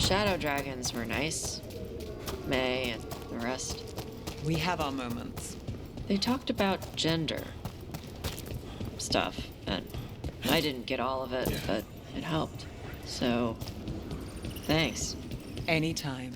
shadow dragons were nice. May and the rest. We have our moments. They talked about gender stuff, and I didn't get all of it, but it helped. So, thanks. Anytime.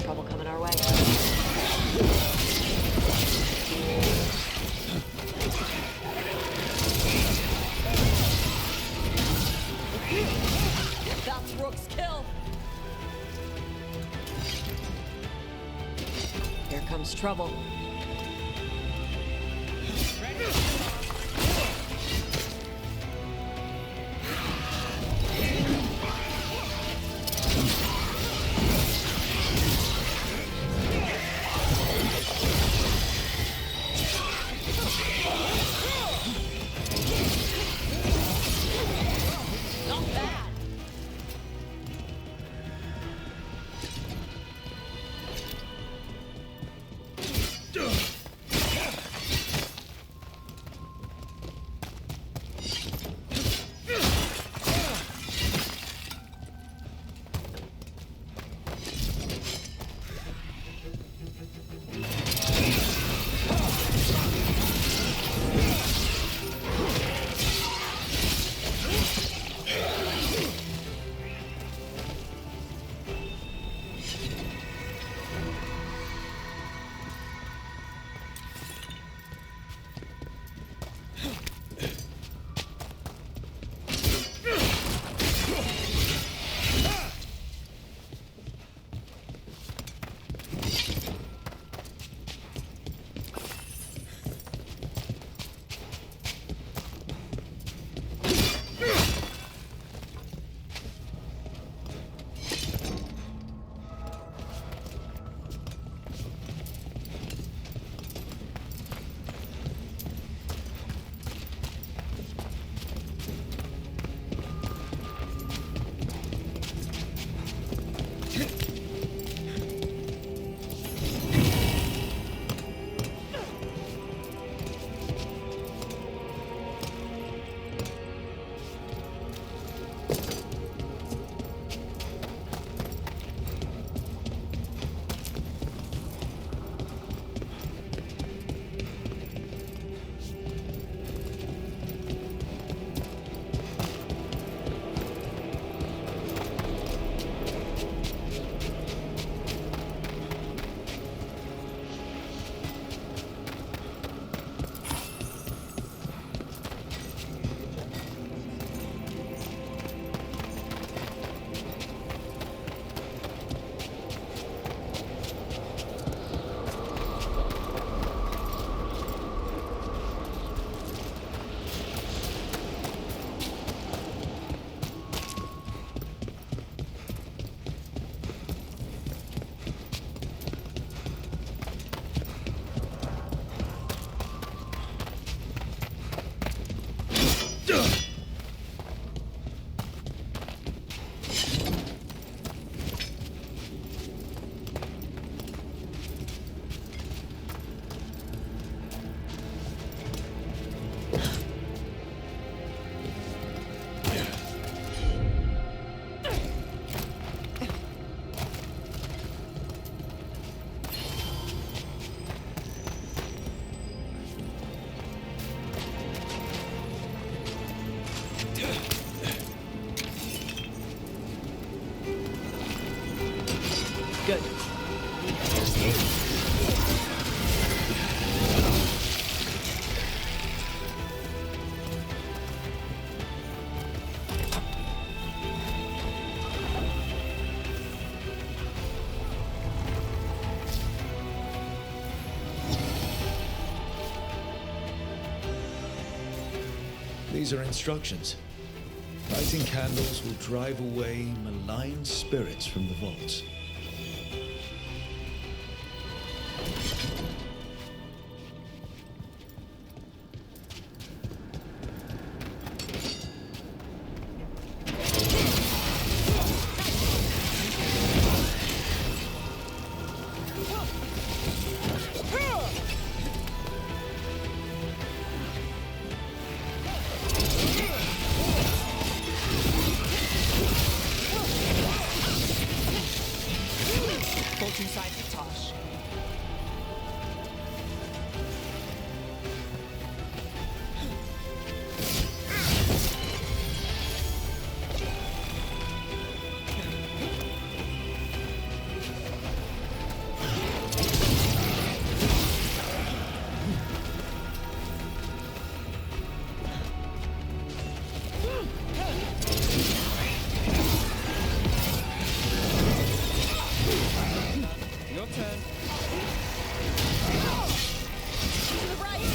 Trouble coming our way. That's Rook's kill. Here comes trouble. Not bad. These are instructions. Lighting candles will drive away malign spirits from the vaults. Bolt inside the Tosh. Your turn. To the right.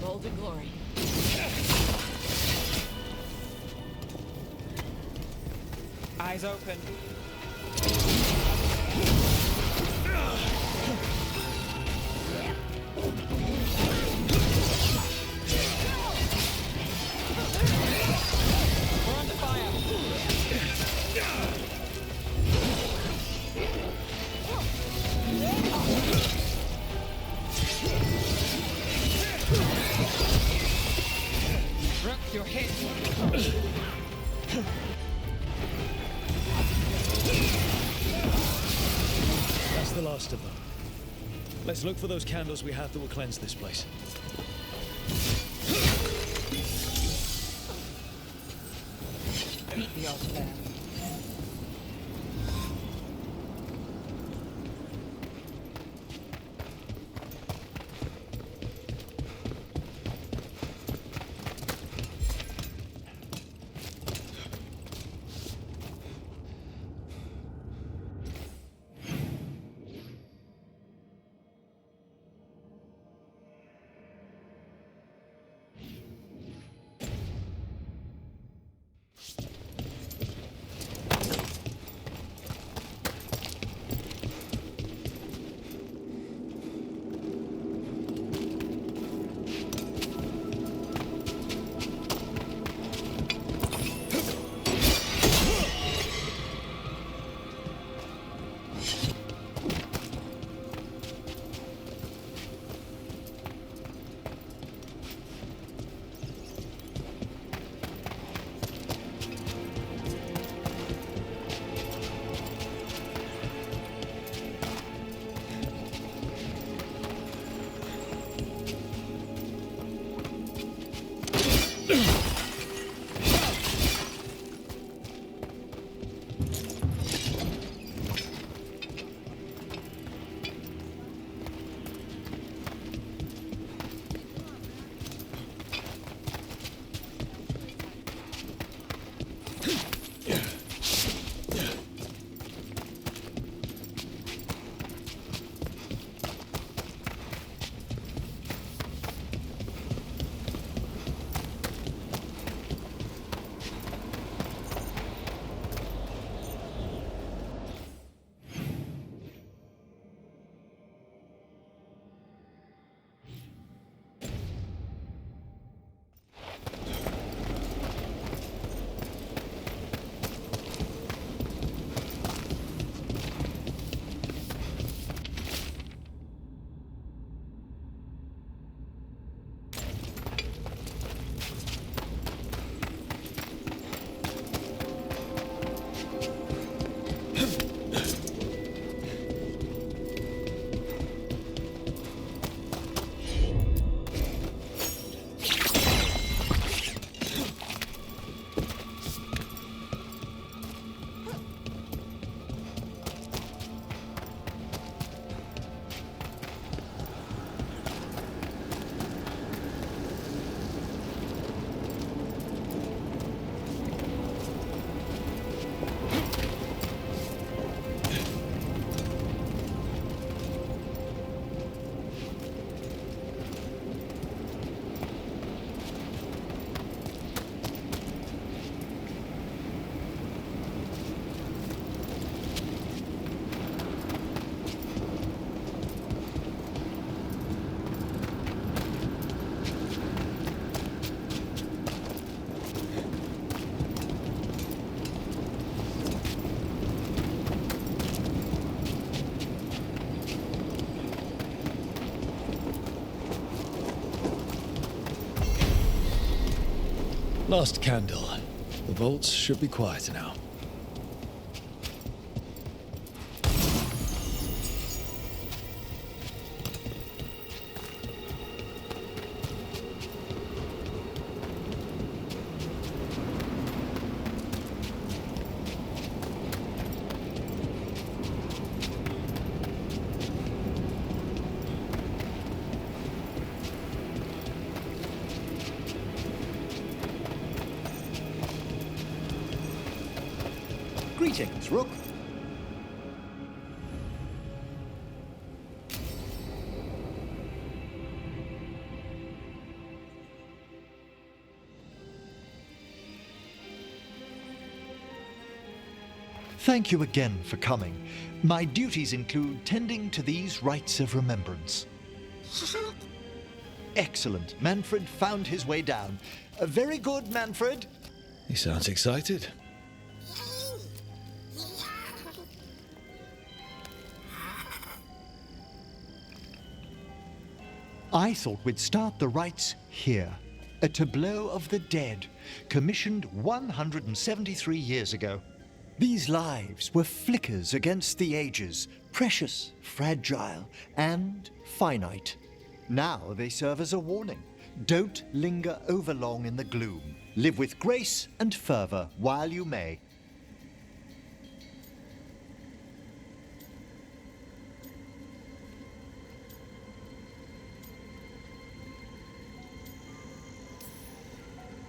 Golden glory. Eyes open. We're under fire. Rook, you're hit. That's the last of them. Let's look for those candles we have that will cleanse this place. Beat the odds there. Last candle. The vaults should be quieter now. Greetings, Rook. Thank you again for coming. My duties include tending to these rites of remembrance. Excellent. Manfred found his way down. Very good, Manfred. He sounds excited. I thought we'd start the rites here. A tableau of the dead, commissioned 173 years ago. These lives were flickers against the ages, precious, fragile, and finite. Now they serve as a warning. Don't linger overlong in the gloom. Live with grace and fervor while you may.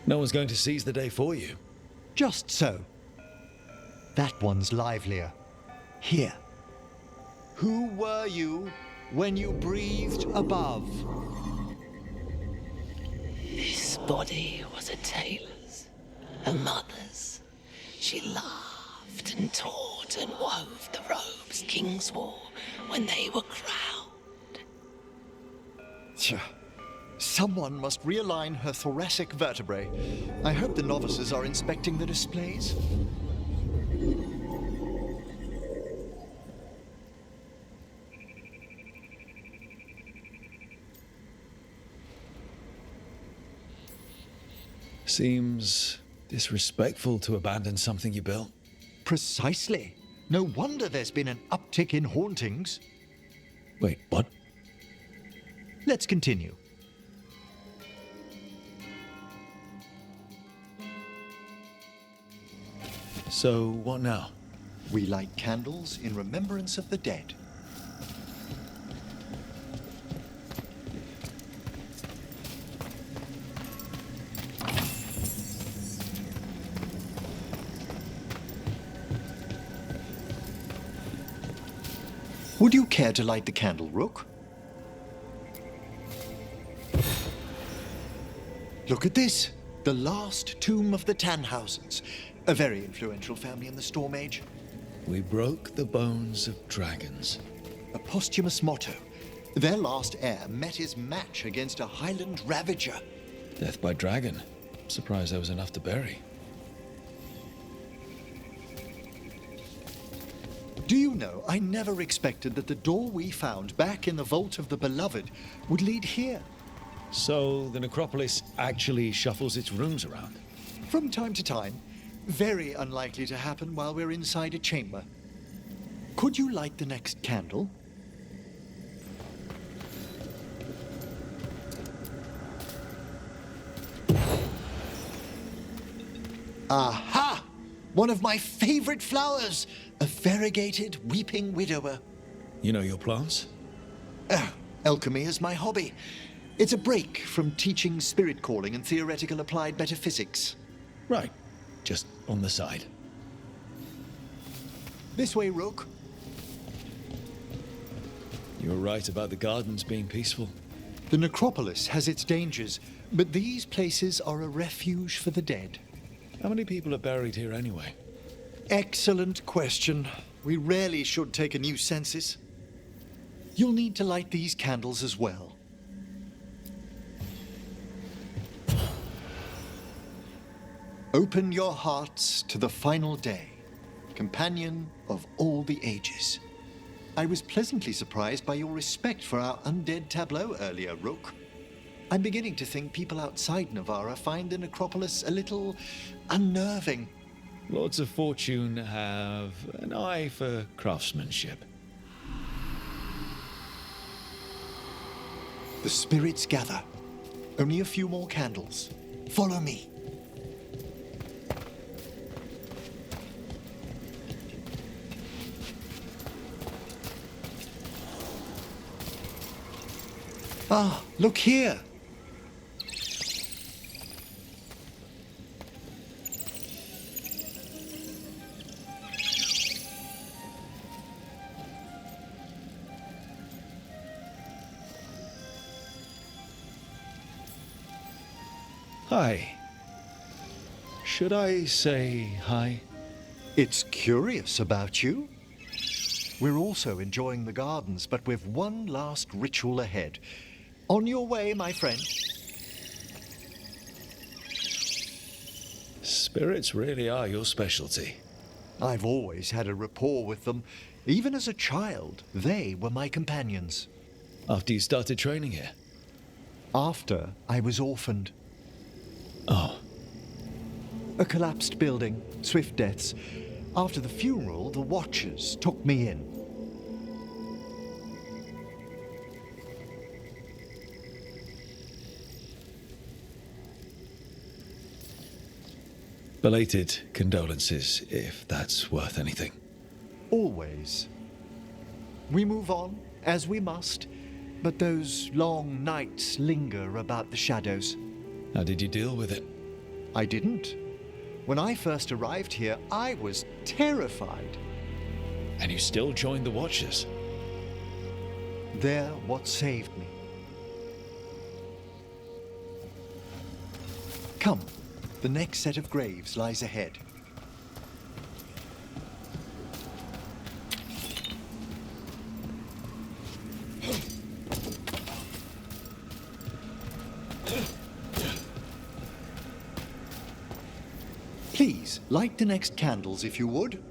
No one's going to seize the day for you. Just so. That one's livelier. Here. Who were you when you breathed above? This body was a tailor's, a mother's. She laughed and taught and wove the robes kings wore when they were crowned. Tja. Someone must realign her thoracic vertebrae. I hope the novices are inspecting the displays. Seems disrespectful to abandon something you built. Precisely. No wonder there's been an uptick in hauntings. Wait, what? Let's continue. So, what now? We light candles in remembrance of the dead. Would you care to light the candle, Rook? Look at this. The last tomb of the Tannhausens. A very influential family in the Storm Age. We broke the bones of dragons. A posthumous motto. Their last heir met his match against a Highland Ravager. Death by dragon. Surprised there was enough to bury. Do you know, I never expected that the door we found back in the Vault of the Beloved would lead here. So, the necropolis actually shuffles its rooms around? From time to time. Very unlikely to happen while we're inside a chamber. Could you light the next candle? Aha! One of my favorite flowers! A variegated weeping widower. You know your plants? Alchemy is my hobby. It's a break from teaching spirit calling and theoretical applied metaphysics. Right. Just on the side. This way, Rook. You were right about the gardens being peaceful. The necropolis has its dangers, but these places are a refuge for the dead. How many people are buried here anyway? Excellent question. We rarely should take a new census. You'll need to light these candles as well. Open your hearts to the final day, companion of all the ages. I was pleasantly surprised by your respect for our undead tableau earlier, Rook. I'm beginning to think people outside Navarra find the necropolis a little unnerving. Lords of Fortune have an eye for craftsmanship. The spirits gather. Only a few more candles. Follow me. Ah, look here. Hi. Should I say hi? It's curious about you. We're also enjoying the gardens, but we've one last ritual ahead. On your way, my friend. Spirits really are your specialty. I've always had a rapport with them. Even as a child, they were my companions. After you started training here? After I was orphaned. Oh, A collapsed building, swift deaths. After the funeral, the Watchers took me in. belated condolences, if that's worth anything. Always. We move on, as we must, but those long nights linger about the shadows. How did you deal with it? I didn't. When I first arrived here, I was terrified. And you still joined the Watchers? They're what saved me. Come, the next set of graves lies ahead. Please, light the next candles if you would.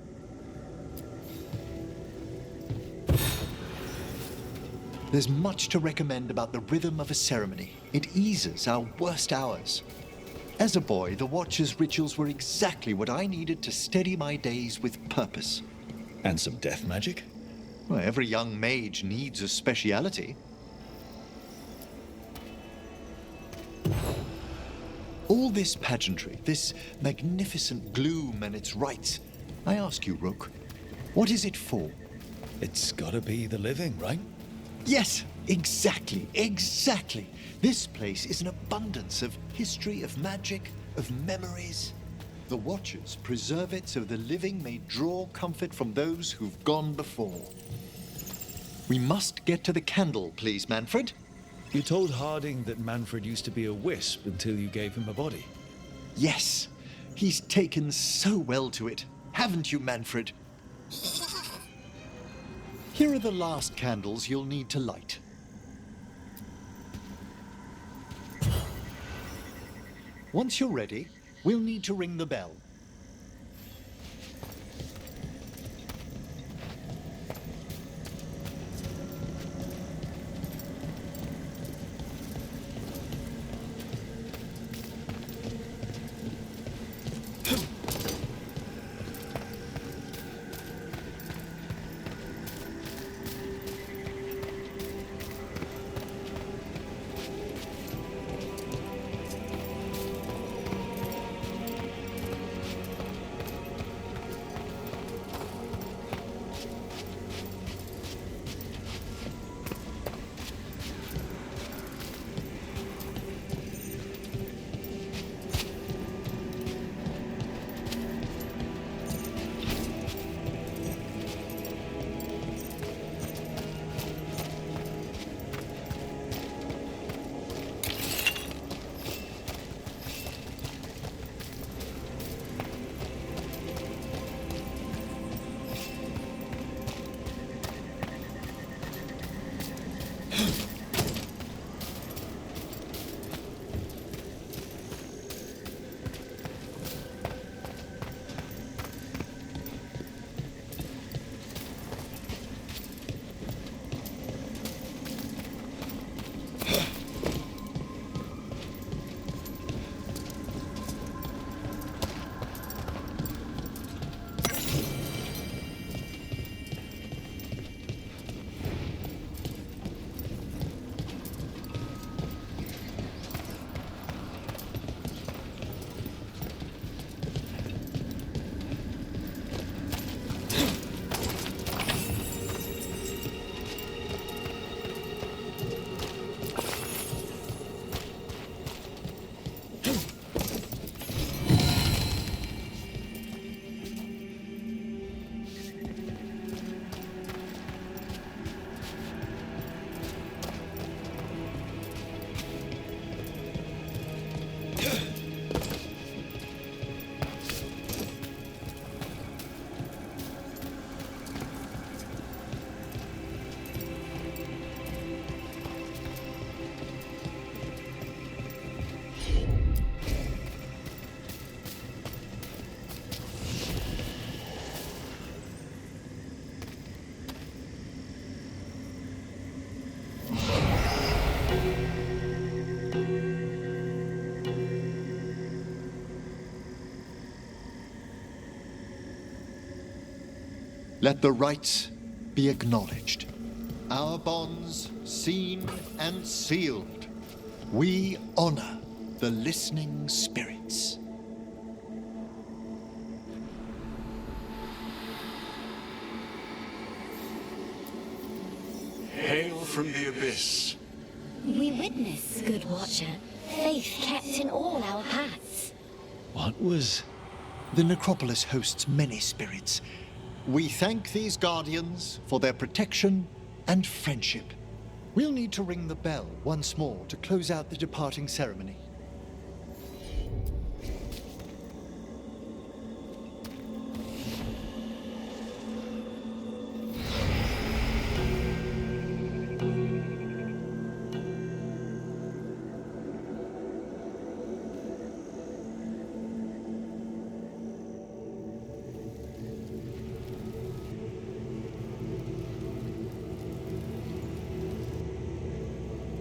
There's much to recommend about the rhythm of a ceremony. It eases our worst hours. As a boy, the Watcher's rituals were exactly what I needed to steady my days with purpose. And some death magic? Well, every young mage needs a speciality. All this pageantry, this magnificent gloom and its rites. I ask you, Rook, what is it for? It's gotta be the living, right? Yes, exactly, exactly. This place is an abundance of history, of magic, of memories. The Watchers preserve it so the living may draw comfort from those who've gone before. We must get to the candle, please, Manfred. You told Harding that Manfred used to be a wisp until you gave him a body. Yes, he's taken so well to it. Haven't you, Manfred? Here are the last candles you'll need to light. Once you're ready, we'll need to ring the bell. Let the rites be acknowledged. Our bonds seen and sealed. We honor the listening spirits. Hail from the abyss. We witness, good watcher, faith kept in all our paths. What was... The necropolis hosts many spirits. We thank these guardians for their protection and friendship. We'll need to ring the bell once more to close out the departing ceremony.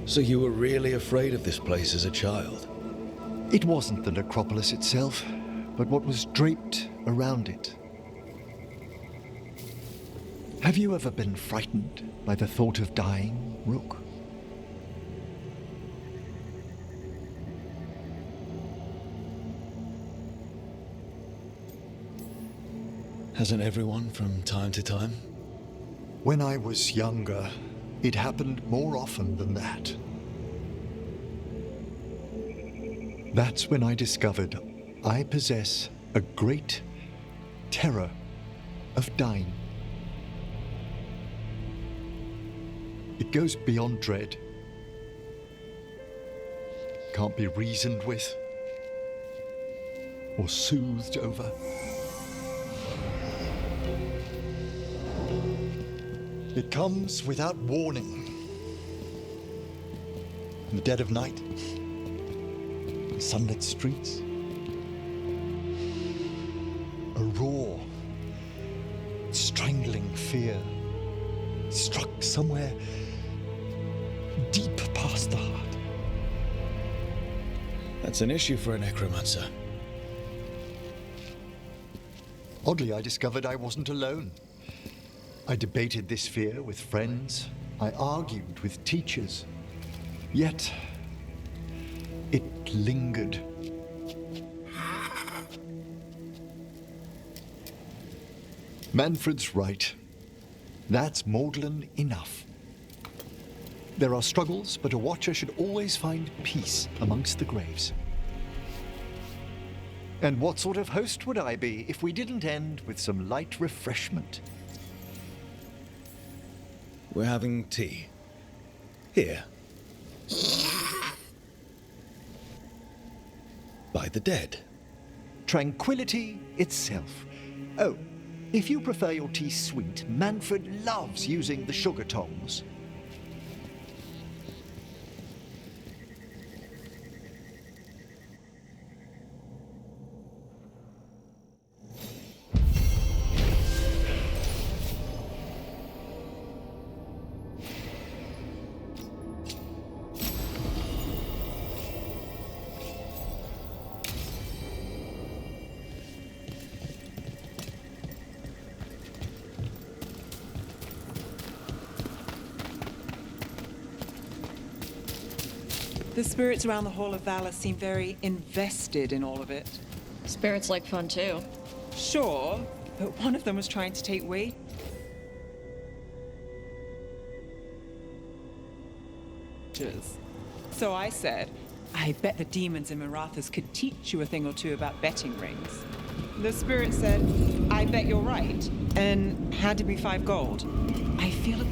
So you were really afraid of this place as a child? It wasn't the necropolis itself, but what was draped around it. Have you ever been frightened by the thought of dying, Rook? Hasn't everyone from time to time? When I was younger, it happened more often than that. That's when I discovered I possess a great terror of dying. It goes beyond dread. Can't be reasoned with or soothed over. It comes without warning. In the dead of night, in sunlit streets, a raw, strangling fear struck somewhere deep past the heart. That's an issue for a necromancer. Oddly, I discovered I wasn't alone. I debated this fear with friends. I argued with teachers. Yet, it lingered. Manfred's right. That's maudlin enough. There are struggles, but a watcher should always find peace amongst the graves. And what sort of host would I be if we didn't end with some light refreshment? We're having tea. Here. By the dead. Tranquility itself. Oh, if you prefer your tea sweet, Manfred loves using the sugar tongs. The spirits around the Hall of Valor seem very invested in all of it. Spirits like fun too. Sure, but one of them was trying to take wages. So I said, I bet the demons in Marathas could teach you a thing or two about betting rings. The spirit said, I bet you're right, and handed me 5 gold. I feel it.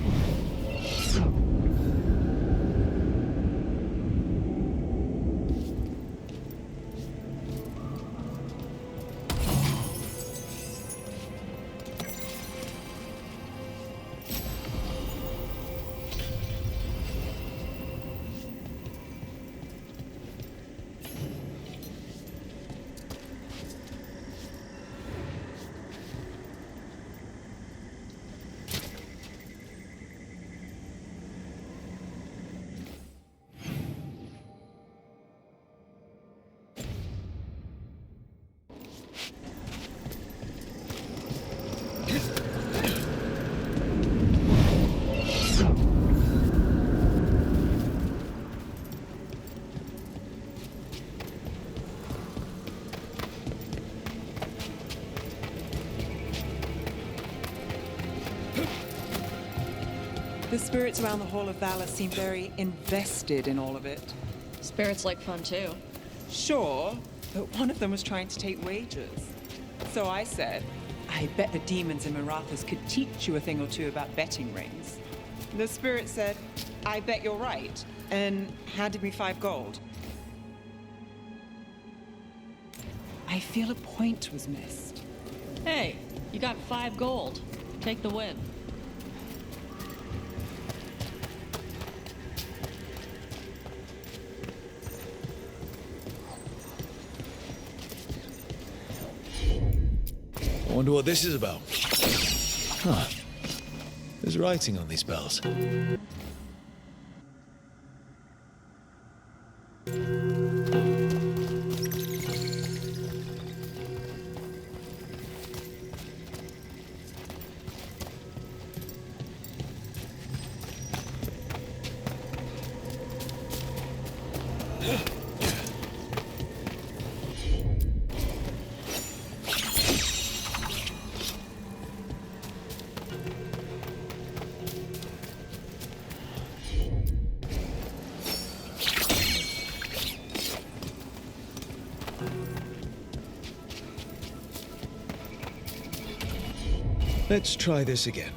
The spirits around the Hall of Valor seem very invested in all of it. Spirits like fun too. Sure, but one of them was trying to take wages. So I said, I bet the demons in Marathas could teach you a thing or two about betting rings. The spirit said, I bet you're right, and handed me 5 gold. I feel a point was missed. Hey, you got 5 gold. Take the win. I wonder what this is about. Huh. There's writing on these bells. Let's try this again.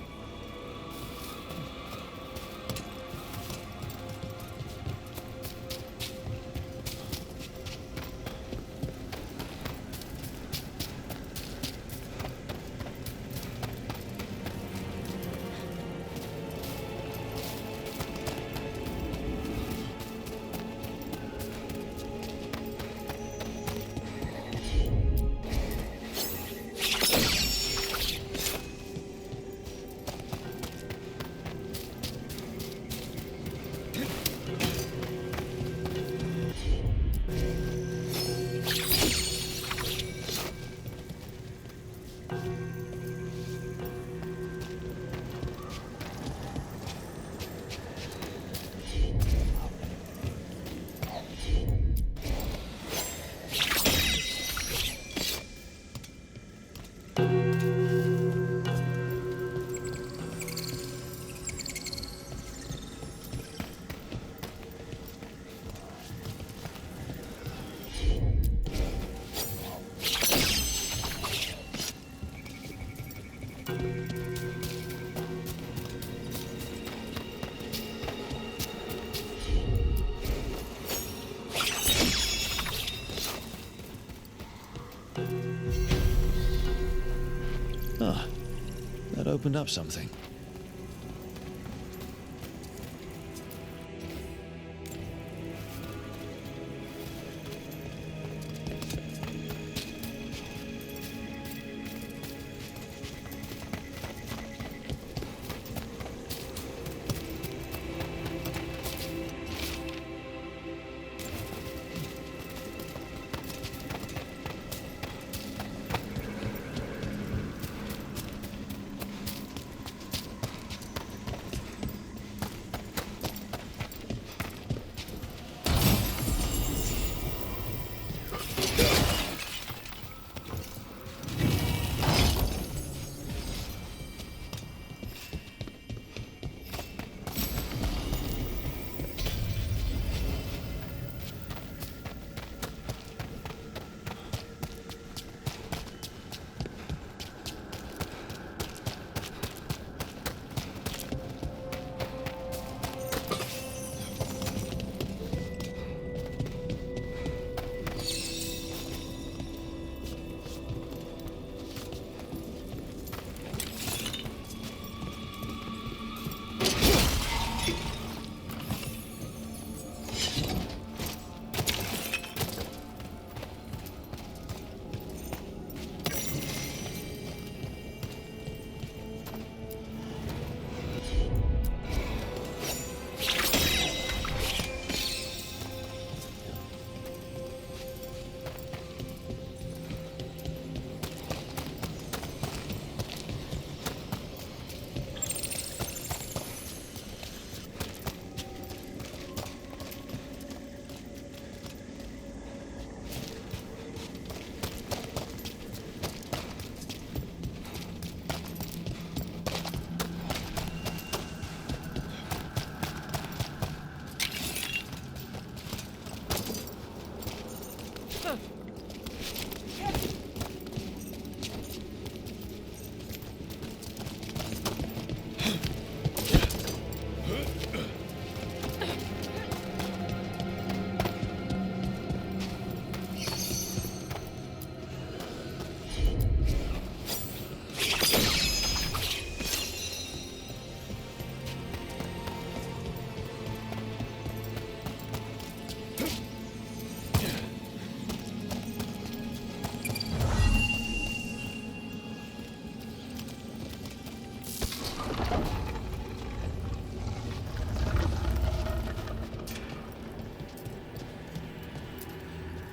Ah, that opened up something.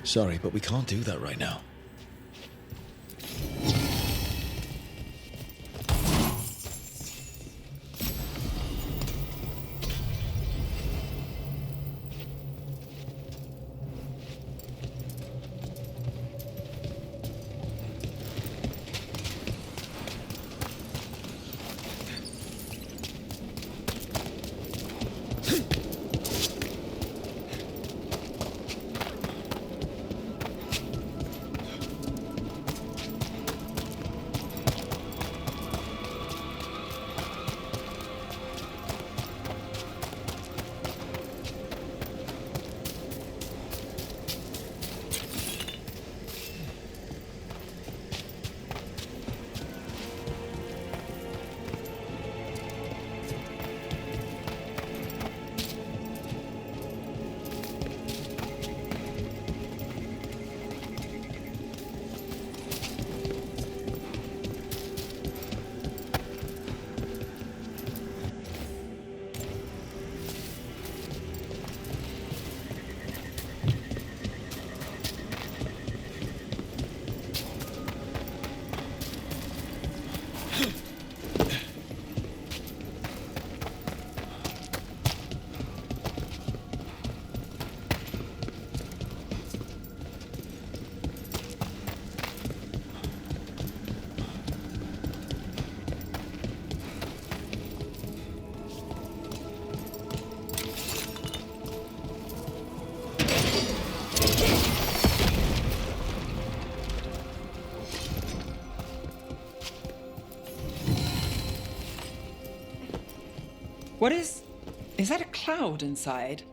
Sorry, but we can't do that right now. What is that a cloud inside?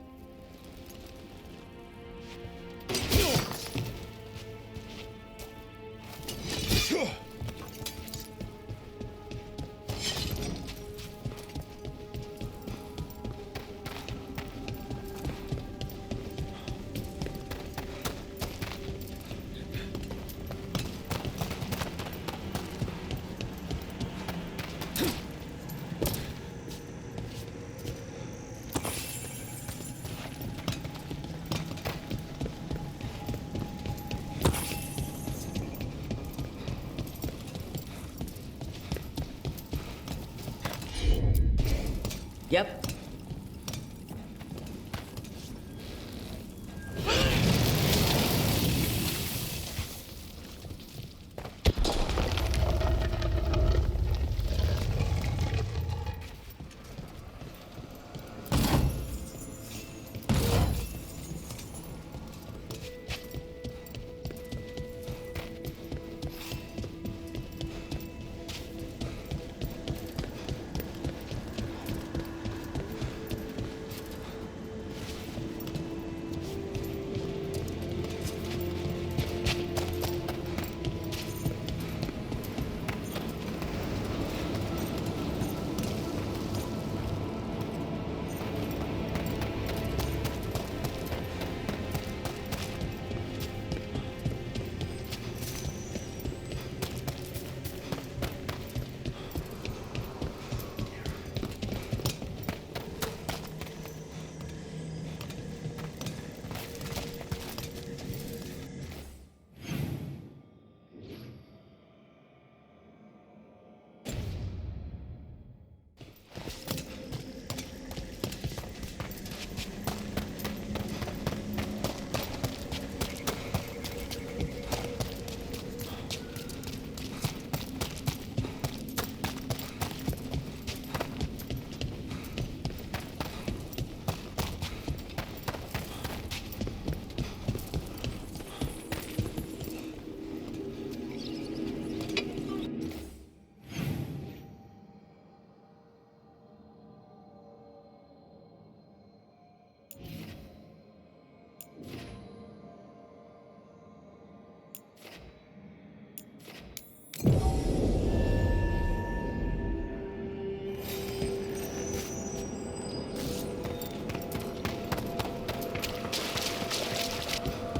Yep.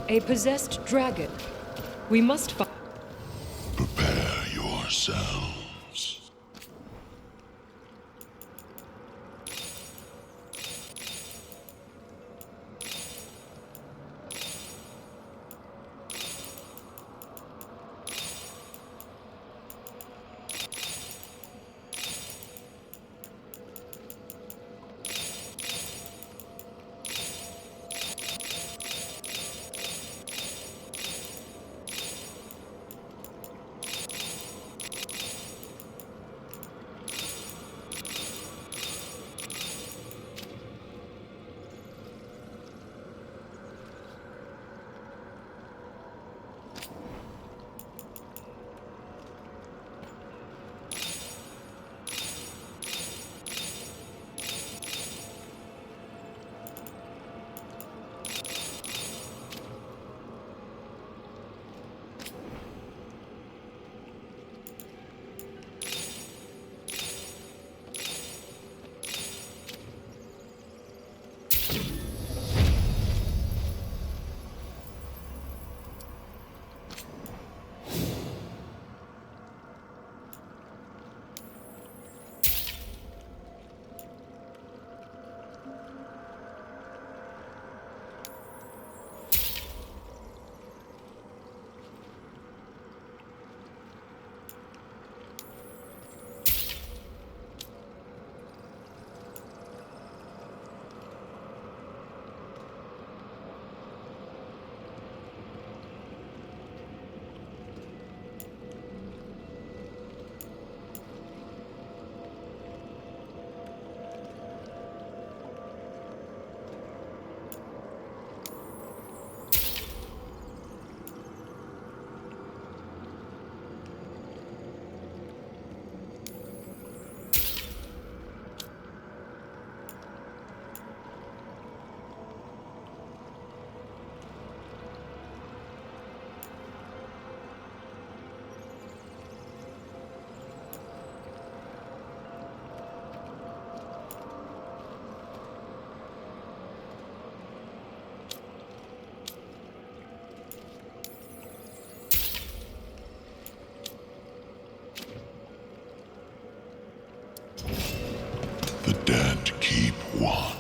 A possessed dragon. We must find. Prepare yourselves. The dead keep watch.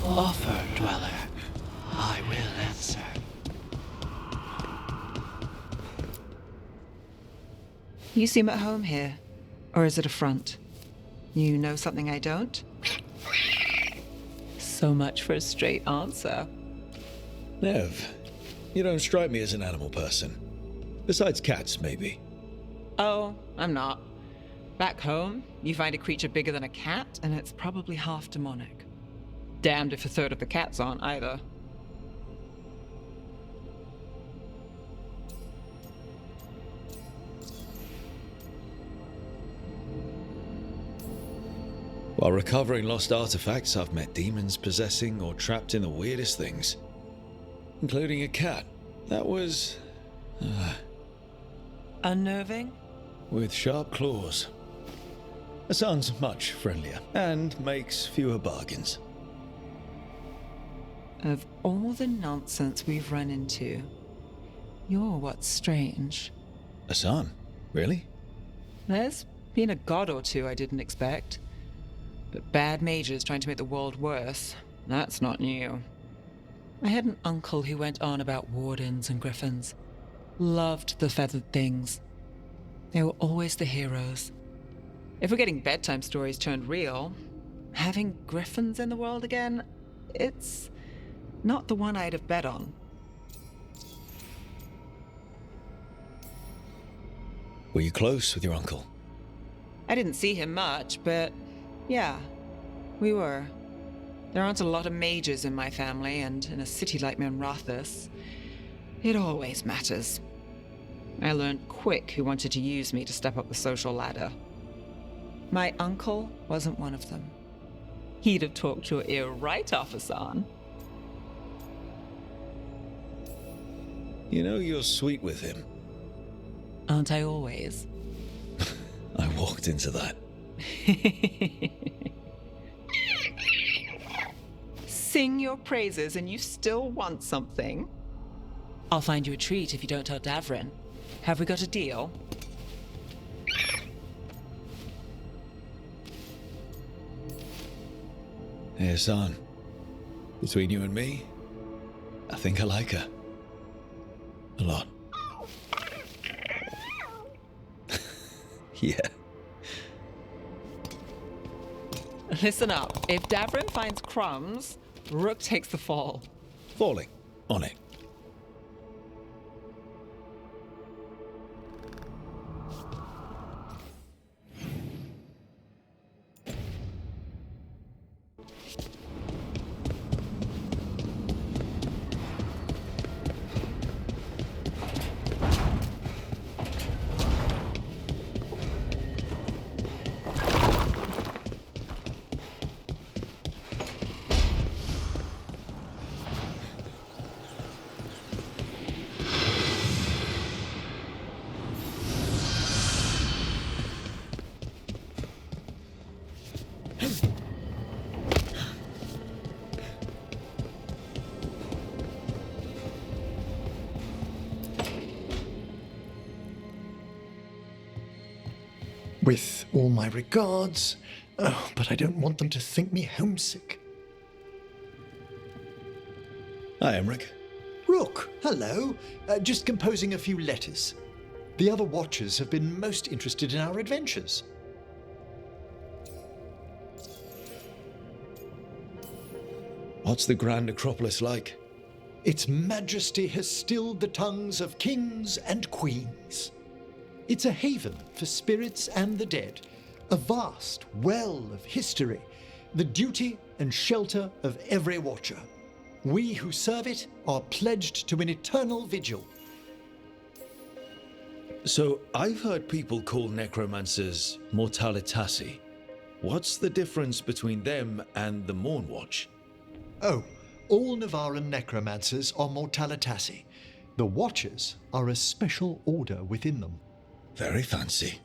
Offer, dweller. I will answer. You seem at home here. Or is it a front? You know something I don't? So much for a straight answer. Nev, you don't strike me as an animal person. Besides cats, maybe. Oh, I'm not. Back home, you find a creature bigger than a cat, and it's probably half demonic. Damned if a third of the cats aren't either. While recovering lost artifacts, I've met demons possessing or trapped in the weirdest things. Including a cat. That was... Unnerving? with sharp claws. Hassan's much friendlier, and makes fewer bargains. Of all the nonsense we've run into, you're what's strange. Hassan? Really? There's been a god or two I didn't expect. But bad mages trying to make the world worse, that's not new. I had an uncle who went on about wardens and griffins. Loved the feathered things. They were always the heroes. If we're getting bedtime stories turned real, having griffins in the world again, it's not the one I'd have bet on. Were you close with your uncle? I didn't see him much, but yeah, we were. There aren't a lot of mages in my family, and in a city like Minrathous, it always matters. I learned quick who wanted to use me to step up the social ladder. My uncle wasn't one of them. He'd have talked your ear right off, Hassan. You know you're sweet with him. Aren't I always? I walked into that. Sing your praises and you still want something? I'll find you a treat if you don't tell Davrin. Have we got a deal? Hey, Hassan. Between you and me, I think I like her. A lot. Yeah. Listen up. If Davrin finds crumbs, Rook takes the fall. Falling. On it. With all my regards, but I don't want them to think me homesick. Hi, Emmerich. Rook, hello. Just composing a few letters. The other Watchers have been most interested in our adventures. What's the Grand Necropolis like? Its majesty has stilled the tongues of kings and queens. It's a haven for spirits and the dead, a vast well of history, the duty and shelter of every watcher. We who serve it are pledged to an eternal vigil. So, I've heard people call necromancers mortalitasi. What's the difference between them and the Mournwatch? Oh, all Navaran necromancers are mortalitasi. The Watchers are a special order within them. Very fancy.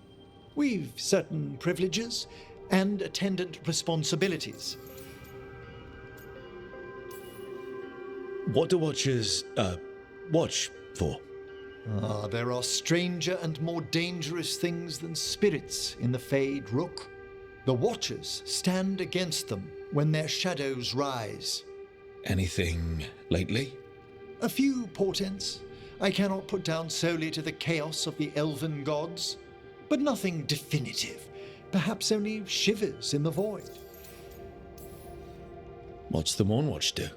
We've certain privileges and attendant responsibilities. What do Watchers, watch for? There are stranger and more dangerous things than spirits in the Fade Rook. The Watchers stand against them when their shadows rise. Anything lately? A few portents I cannot put down solely to the chaos of the elven gods, but nothing definitive. Perhaps only shivers in the void. What's the Mournwatch do?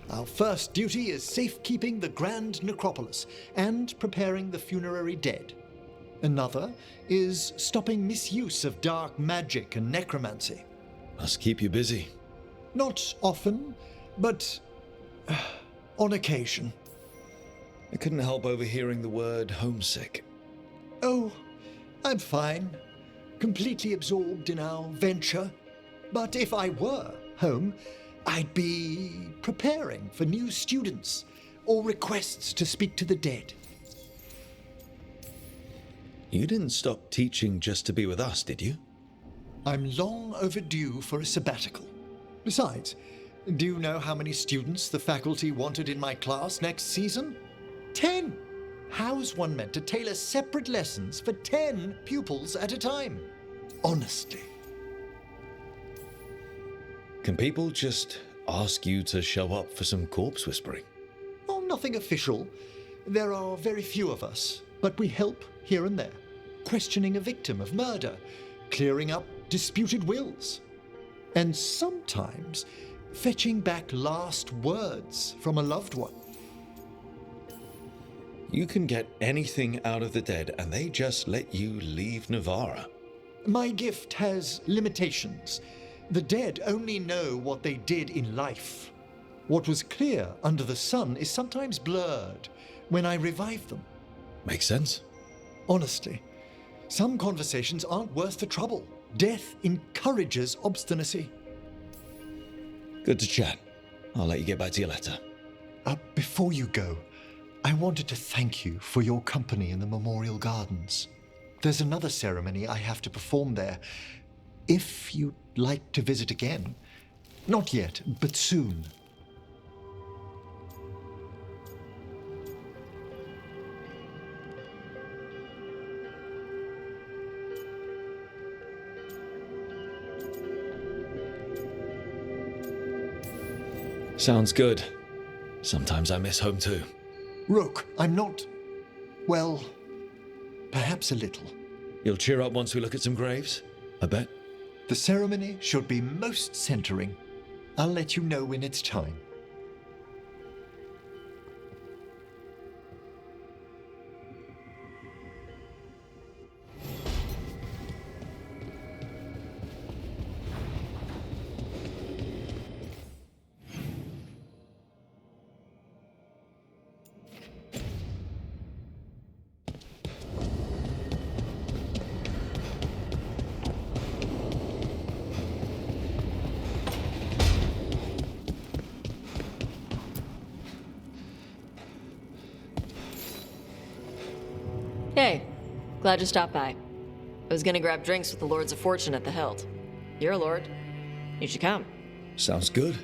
Our first duty is safekeeping the Grand Necropolis and preparing the funerary dead. Another is stopping misuse of dark magic and necromancy. Must keep you busy. Not often, but on occasion. I couldn't help overhearing the word homesick. Oh, I'm fine. Completely absorbed in our venture. But if I were home, I'd be preparing for new students or requests to speak to the dead. You didn't stop teaching just to be with us, did you? I'm long overdue for a sabbatical. Besides, do you know how many students the faculty wanted in my class next season? 10! How's one meant to tailor separate lessons for 10 pupils at a time? Honestly. Can people just ask you to show up for some corpse whispering? Oh, nothing official. There are very few of us, but we help here and there. Questioning a victim of murder, clearing up disputed wills, and sometimes fetching back last words from a loved one. You can get anything out of the dead and they just let you leave Navarra. My gift has limitations. The dead only know what they did in life. What was clear under the sun is sometimes blurred when I revive them. Makes sense. Honestly, some conversations aren't worth the trouble. Death encourages obstinacy. Good to chat. I'll let you get back to your letter. Before you go, I wanted to thank you for your company in the Memorial Gardens. There's another ceremony I have to perform there. If you'd like to visit again. Not yet, but soon. Sounds good. Sometimes I miss home too. Rook, I'm not... well, perhaps a little. You'll cheer up once we look at some graves, I bet. The ceremony should be most centering. I'll let you know when it's time. Hey, glad you stopped by. I was gonna grab drinks with the Lords of Fortune at the Hilt. You're a lord. You should come. Sounds good.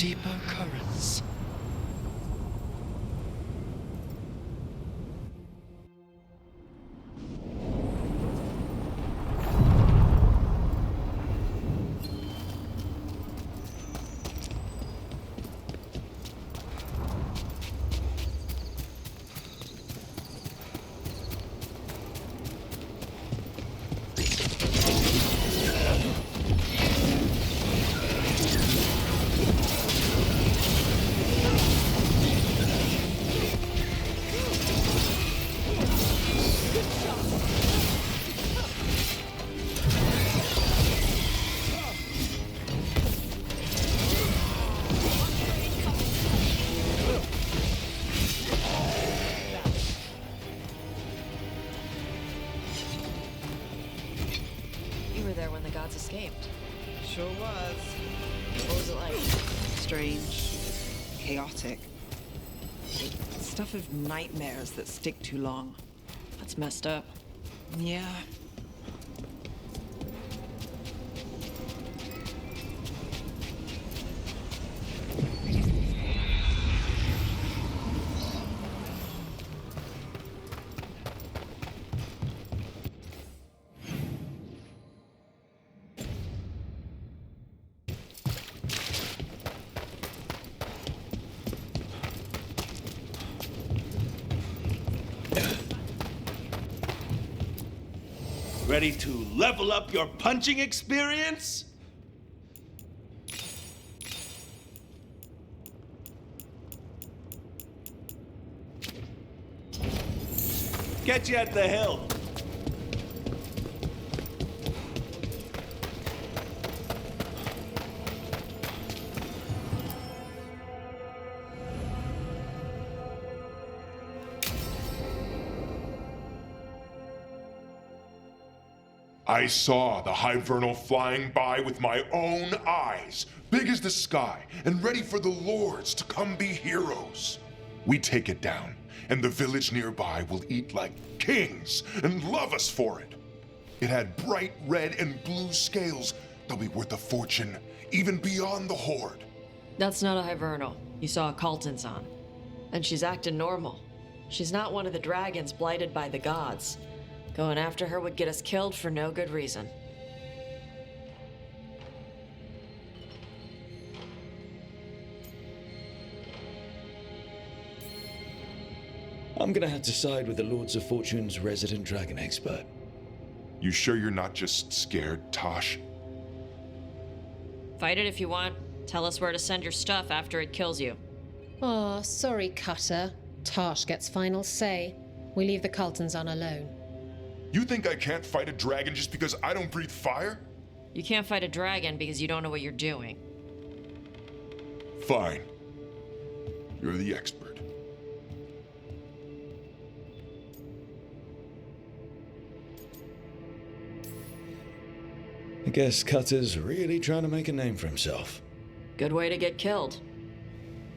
deeper currents. You were there when the gods escaped. Sure was. What was it like? Strange, chaotic. Stuff of nightmares that stick too long. That's messed up. Yeah. Ready to level up your punching experience? Get you at the hill. I saw the Hivernal flying by with my own eyes, big as the sky, and ready for the lords to come be heroes. We take it down, and the village nearby will eat like kings and love us for it. It had bright red and blue scales. They'll be worth a fortune, even beyond the Horde. That's not a Hivernal. You saw a Calton's on. And she's acting normal. She's not one of the dragons blighted by the gods. Going after her would get us killed for no good reason. I'm gonna have to side with the Lords of Fortune's resident dragon expert. You sure you're not just scared, Tosh? Fight it if you want. Tell us where to send your stuff after it kills you. Aw, sorry, Cutter. Tosh gets final say. We leave the Caltons on alone. You think I can't fight a dragon just because I don't breathe fire? You can't fight a dragon because you don't know what you're doing. Fine. You're the expert. I guess Cutter's really trying to make a name for himself. Good way to get killed.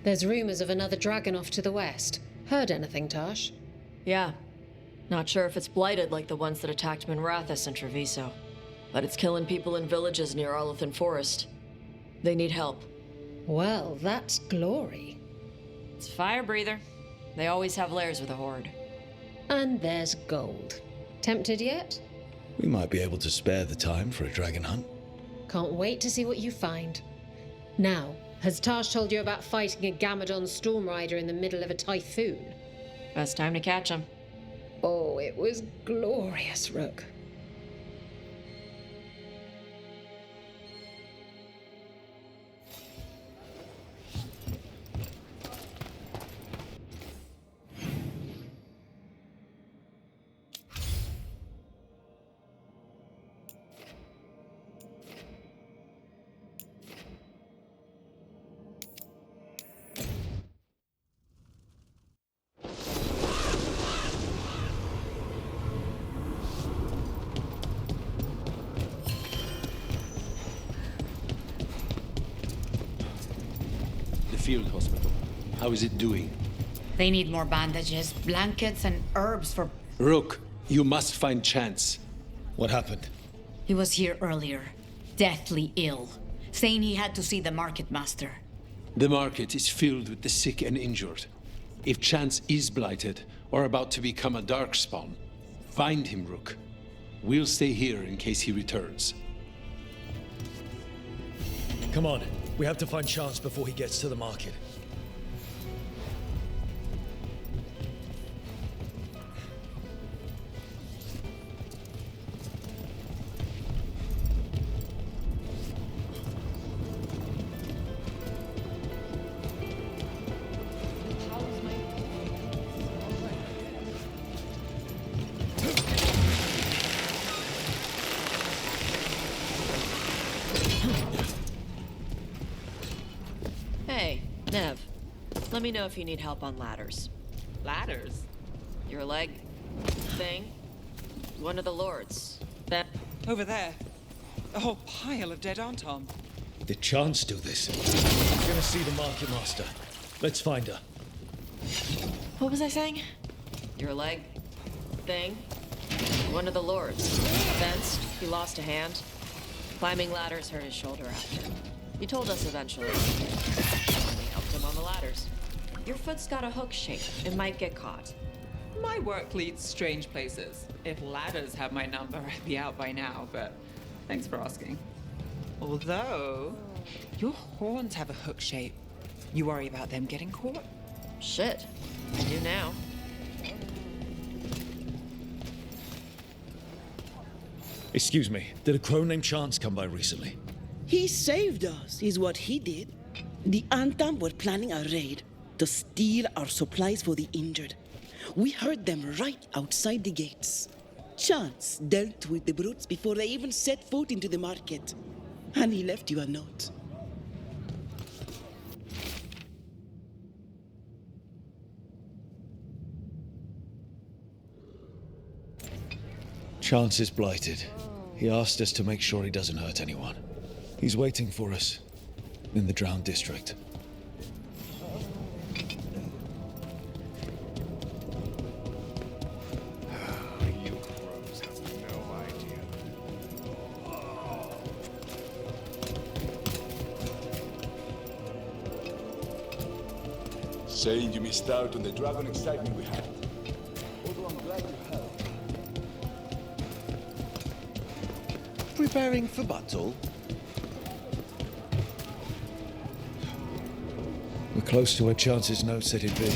There's rumors of another dragon off to the west. Heard anything, Tosh? Yeah. Not sure if it's blighted like the ones that attacked Minrathous and Treviso. But it's killing people in villages near Arlethan Forest. They need help. Well, that's glory. It's a fire breather. They always have lairs with a horde. And there's gold. Tempted yet? We might be able to spare the time for a dragon hunt. Can't wait to see what you find. Now, has Tosh told you about fighting a Gamadon Stormrider in the middle of a typhoon? Best time to catch him. Oh, it was glorious, Rook. Field hospital. How is it doing? They need more bandages, blankets, and herbs for... Rook, you must find Chance. What happened? He was here earlier, deathly ill, saying he had to see the market master. The market is filled with the sick and injured. If Chance is blighted, or about to become a darkspawn, find him, Rook. We'll stay here in case he returns. Come on, we have to find Chance before he gets to the market. Hey, Nev. Let me know if you need help on ladders. Ladders? Your leg thing? One of the lords. That Over there. A whole pile of dead Tom. Did Chance do this? We're gonna see the market master. Let's find her. What was I saying? Your leg thing? One of the lords. Fenced, he lost a hand. Climbing ladders hurt his shoulder after. He told us eventually. We helped him on the ladders. Your foot's got a hook shape. It might get caught. My work leads strange places. If ladders had my number, I'd be out by now, but thanks for asking. Although, your horns have a hook shape. You worry about them getting caught? Shit. I do now. Excuse me, did a crow named Chance come by recently? He saved us, is what he did. The Antam were planning a raid to steal our supplies for the injured. We heard them right outside the gates. Chance dealt with the brutes before they even set foot into the market. And he left you a note. Chance is blighted. He asked us to make sure he doesn't hurt anyone. He's waiting for us in the Drowned District. You crows have no idea. Saying you missed out on the dragon excitement we had. Although I'm glad you helped. Preparing for battle? We're close to where Chance's note said he'd be.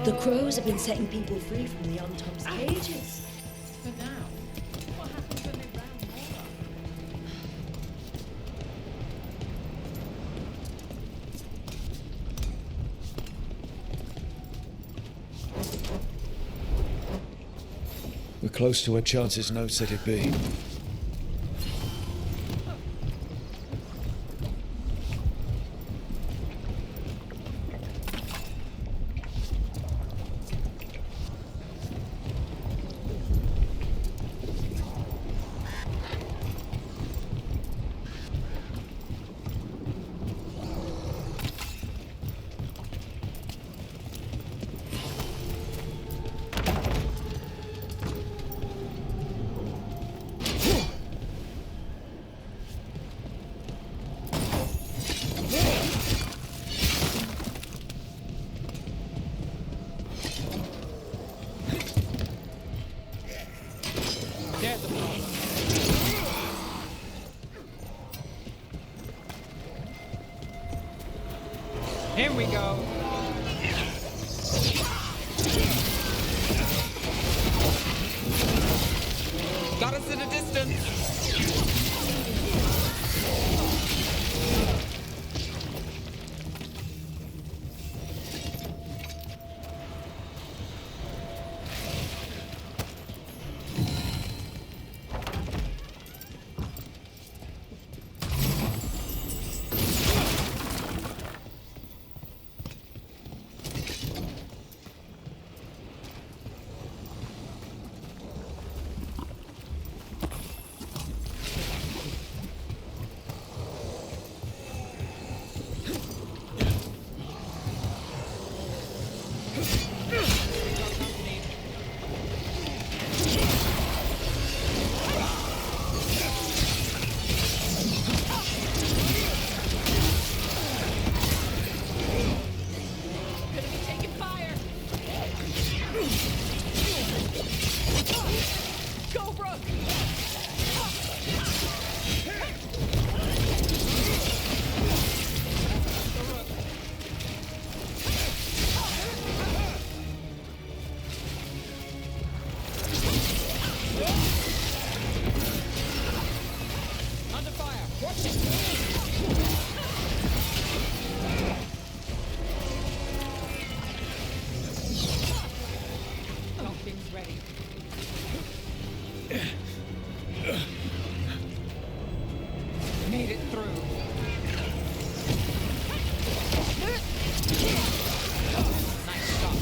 The crows have been setting people free from the Antom's cages. For now. What happens when they round more up? We're close to where Chance's note said he'd be. Here we go. Got us at a distance. Made it through. Nice shot.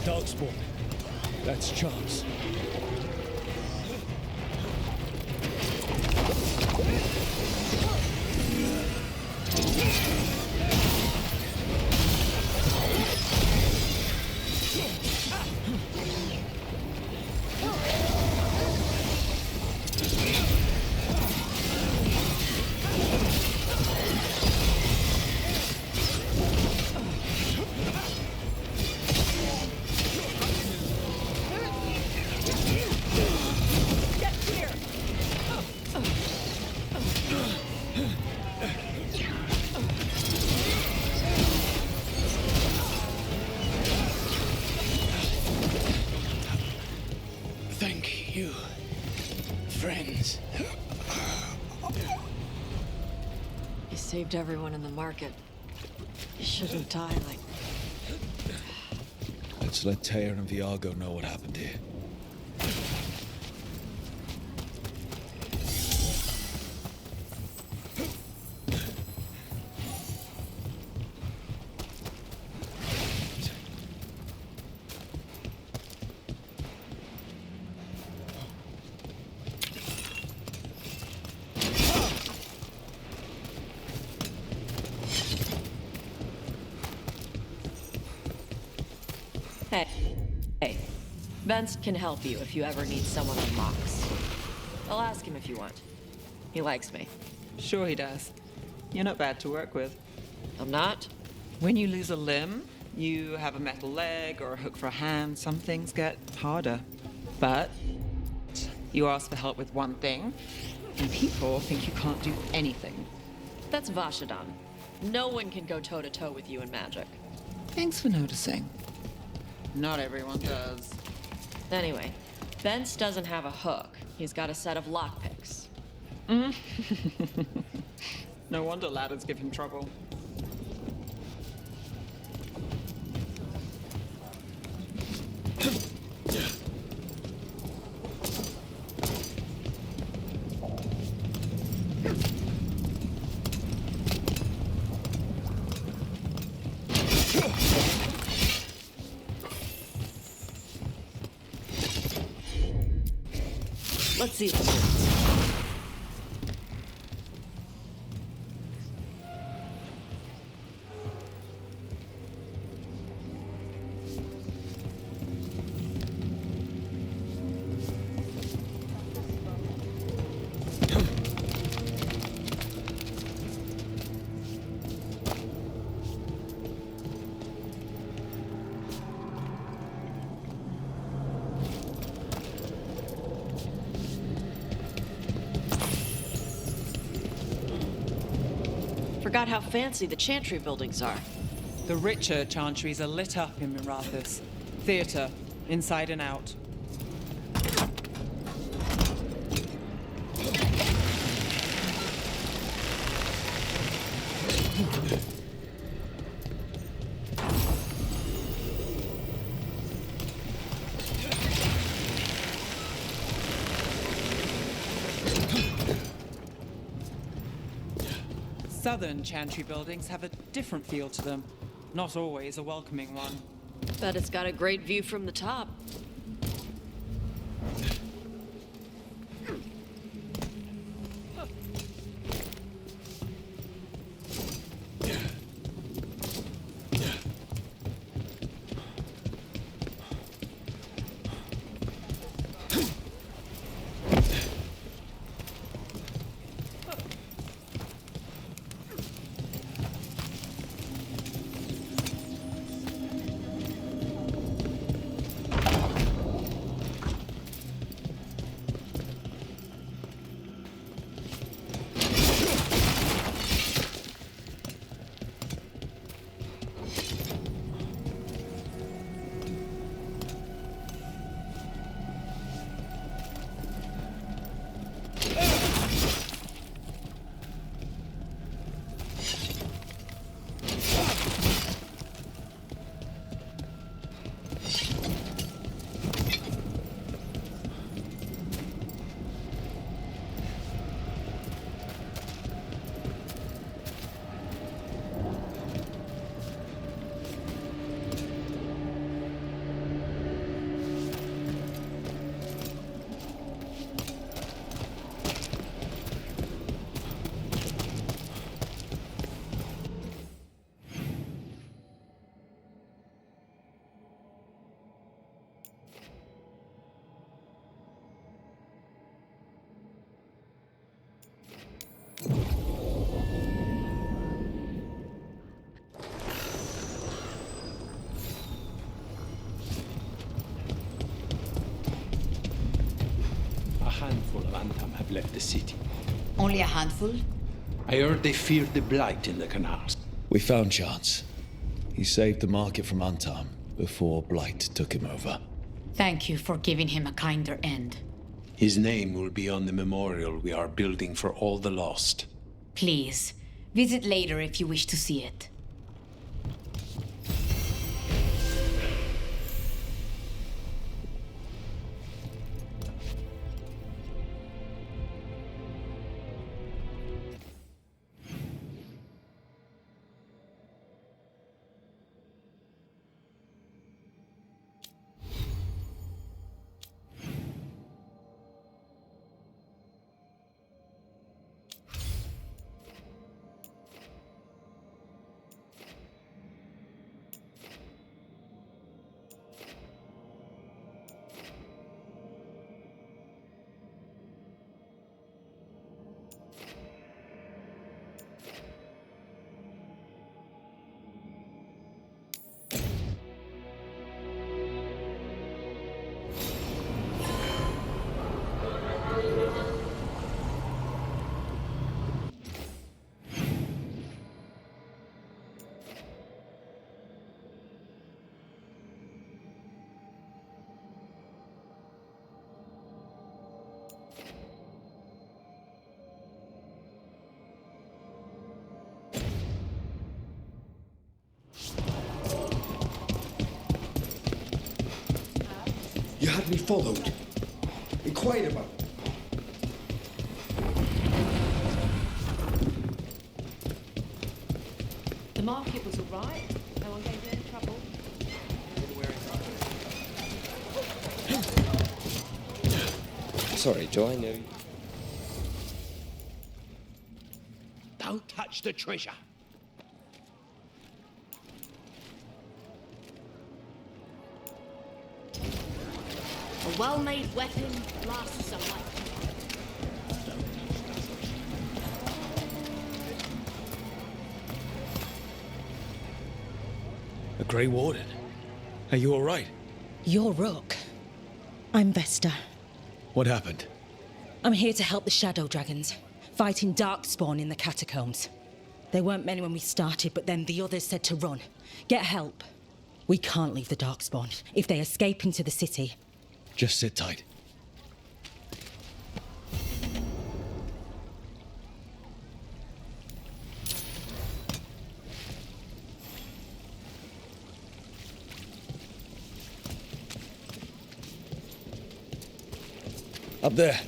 Darkspawn. That's chance. Thank you, friends. You saved everyone in the market. You shouldn't die like... Let's let Teir and Viago know what happened here. Hey, Vince can help you if you ever need someone on Mox. I'll ask him if you want. He likes me. Sure he does. You're not bad to work with. I'm not? When you lose a limb, you have a metal leg or a hook for a hand, some things get harder. But you ask for help with one thing, and people think you can't do anything. That's Vashadan. No one can go toe-to-toe with you in magic. Thanks for noticing. Not everyone does. Anyway, Vince doesn't have a hook. He's got a set of lockpicks. No wonder ladders give him trouble. Let's see if it works. Forgot how fancy the chantry buildings are. The richer chantries are lit up in Mirathus. Theatre, inside and out. Southern chantry buildings have a different feel to them. Not always a welcoming one. Bet it's got a great view from the top. A handful of Antam have left the city. Only a handful? I heard they feared the blight in the canals. We found Chance. He saved the market from Antam before Blight took him over. Thank you for giving him a kinder end. His name will be on the memorial we are building for all the lost. Please, visit later if you wish to see it. You had me followed. Inquired about. The market was alright. No one gave you any trouble. Sorry, Joe, I know you. Don't touch the treasure. A well-made weapon lasts a lifetime. A Grey Warden. Are you all right? You're Rook. I'm Vesta. What happened? I'm here to help the Shadow Dragons, fighting Darkspawn in the catacombs. There weren't many when we started, but then the others said to run. Get help. We can't leave the Darkspawn. If they escape into the city... Just sit tight. Up there.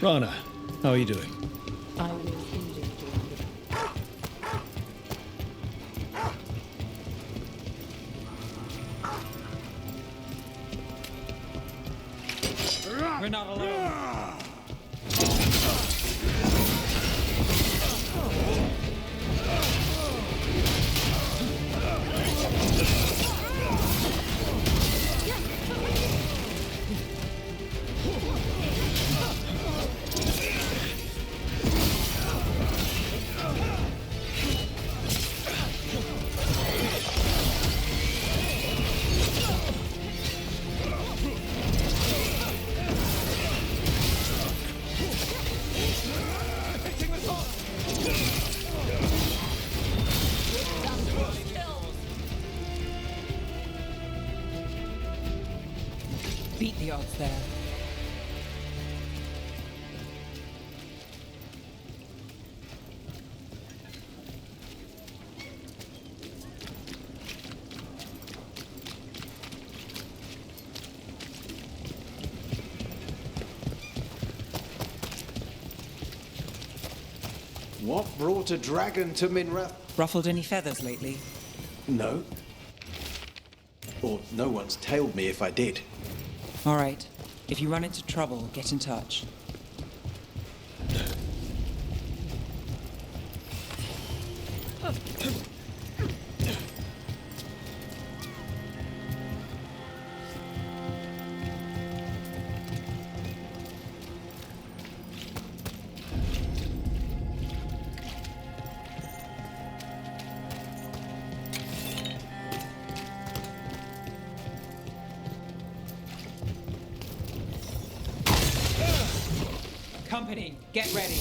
Rana, how are you doing? I was injured during the... We're not alone. Beat the odds there. What brought a dragon to Minrath? Ruffled any feathers lately? No. Or no one's tailed me if I did. All right. If you run into trouble, get in touch. Company, get ready.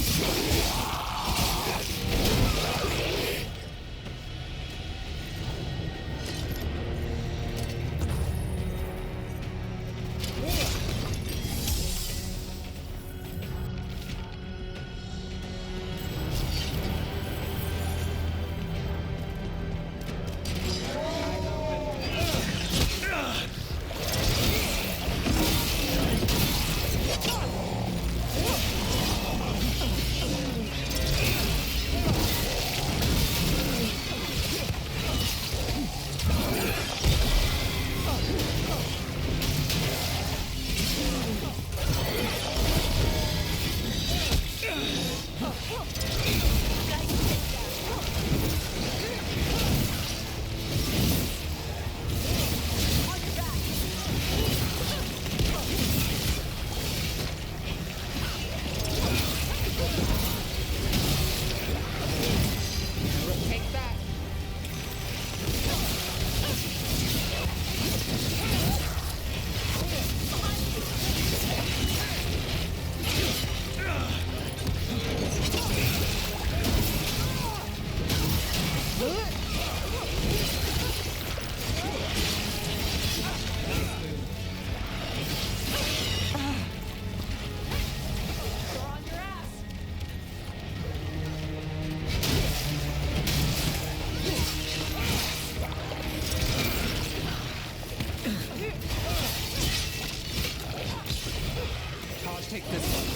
take this one.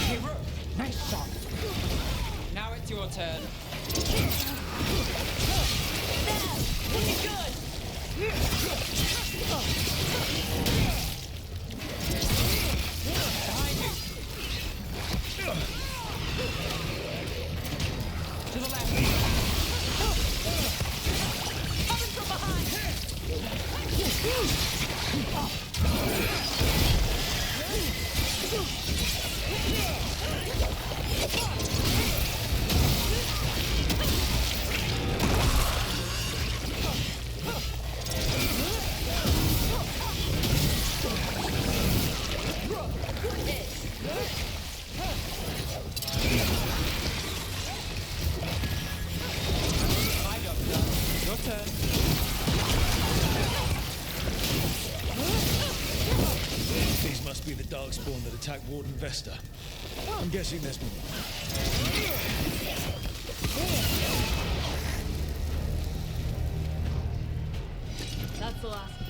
Hey, Rook, nice shot. Now it's your turn. Looking good! Behind you. To the left. Coming from behind! My job's done. Your turn. These must be the Darkspawn that attacked Warden Vesta. I'm guessing there's more. That's the last one.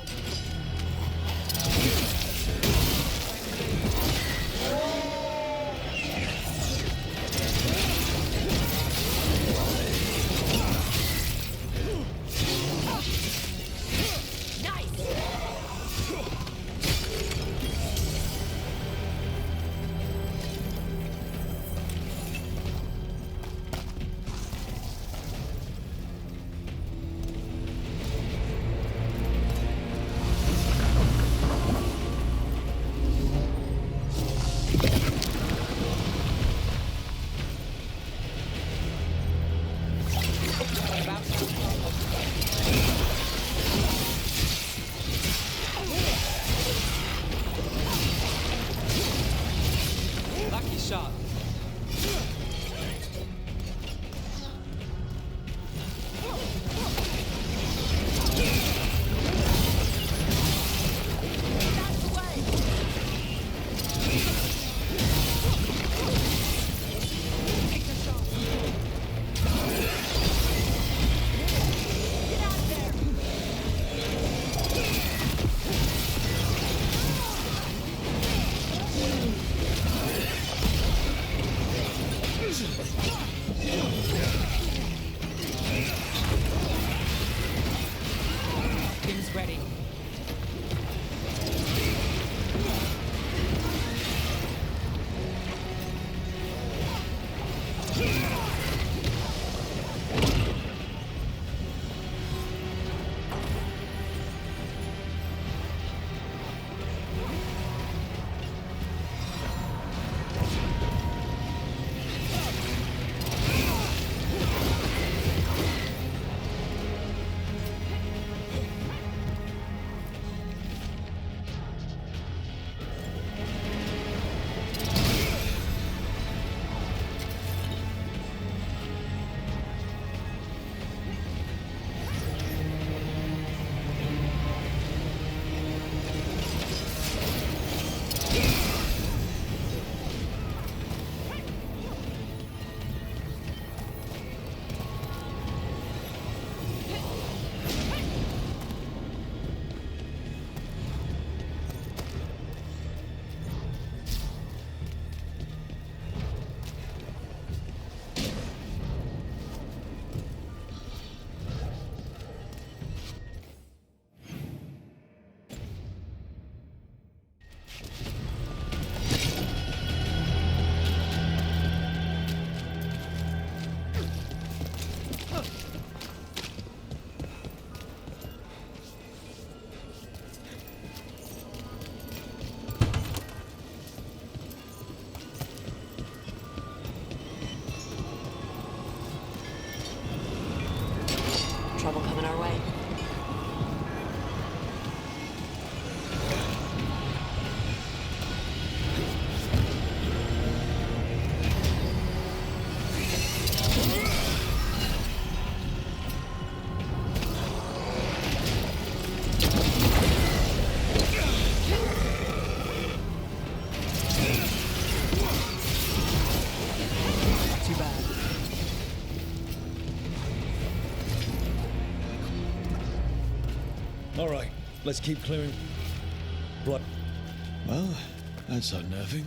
All right, let's keep clearing. Blood. Well, that's unnerving.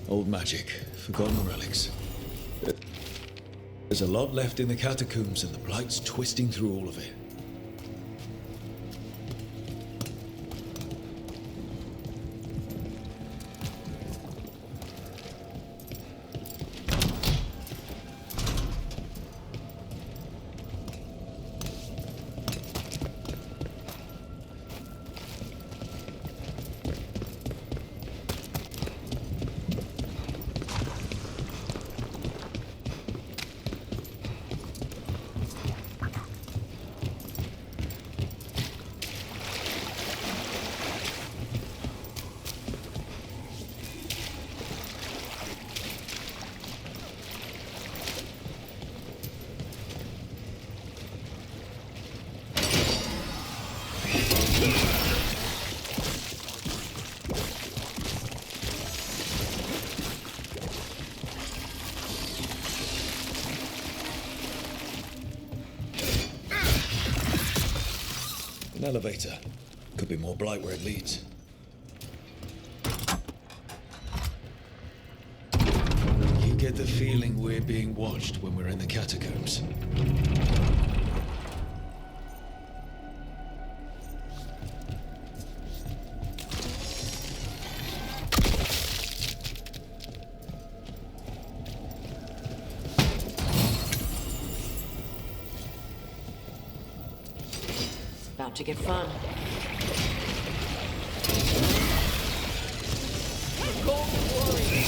Old magic, forgotten relics. There's a lot left in the catacombs, and the Blight's twisting through all of it. An elevator. Could be more Blight where it leads. You get the feeling we're being watched when we're in the catacombs. About to get fun. Golden Warrior.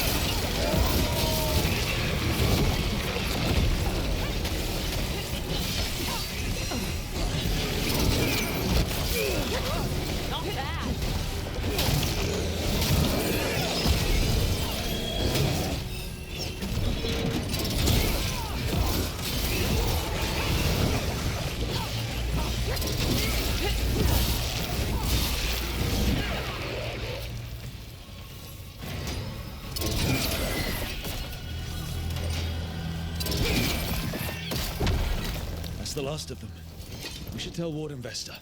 Not bad. That's the last of them. We should tell Warden Vesta.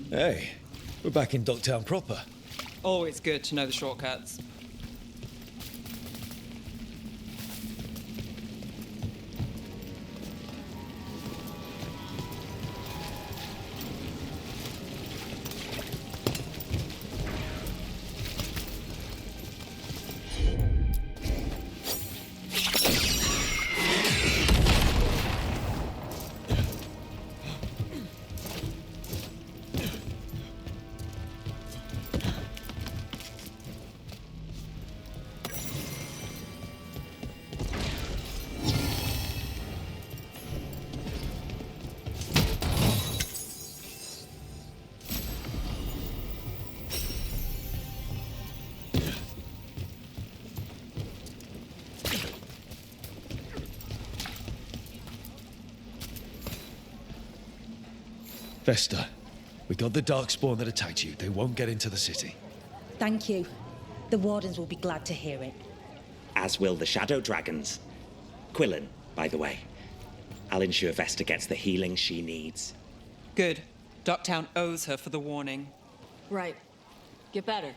Hey, we're back in Docktown proper. Always good to know the shortcuts. Vesta, we got the Darkspawn that attacked you. They won't get into the city. Thank you. The Wardens will be glad to hear it. As will the Shadow Dragons. Quillen, by the way. I'll ensure Vesta gets the healing she needs. Good. Docktown owes her for the warning. Right. Get better.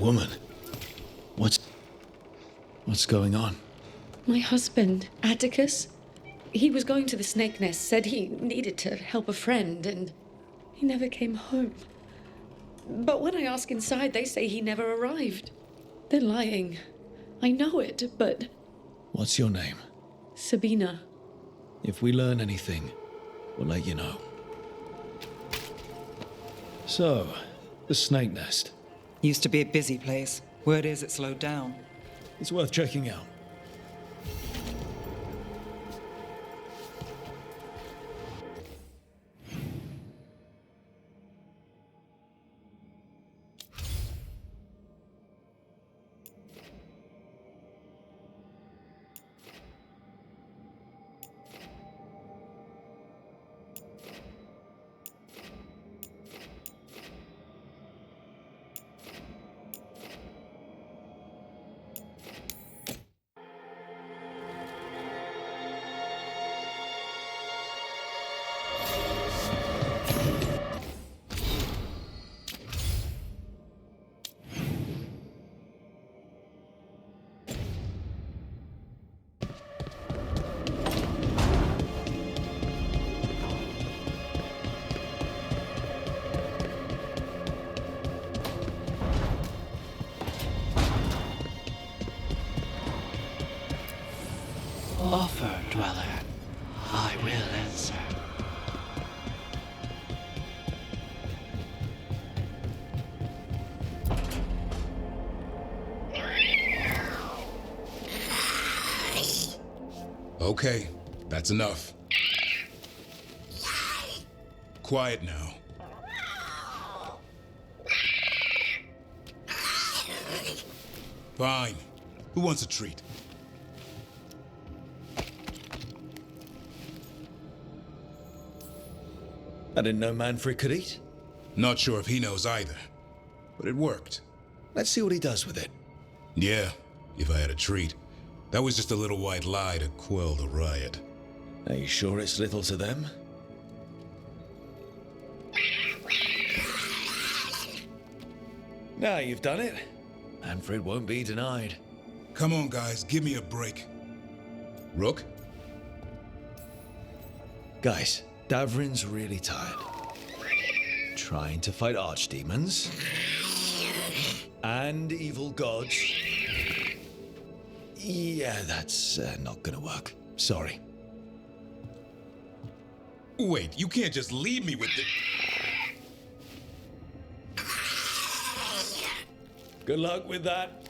Woman, what's going on? My husband, Atticus, he was going to the Snake Nest, said he needed to help a friend, and he never came home. But when I ask inside, they say he never arrived. They're lying. I know it, but... What's your name? Sabina. If we learn anything, we'll let you know. So, the Snake Nest. Used to be a busy place. Word is it slowed down. It's worth checking out. Offer, dweller. I will answer. Okay, that's enough. Quiet now. Fine. Who wants a treat? I didn't know Manfred could eat. Not sure if he knows either, but it worked. Let's see what he does with it. Yeah, if I had a treat. That was just a little white lie to quell the riot. Are you sure it's little to them? Now you've done it. Manfred won't be denied. Come on, guys, give me a break. Rook? Guys, Davrin's really tired. Trying to fight archdemons and evil gods. Yeah, that's not gonna work. Sorry. Wait, you can't just leave me with the... Good luck with that.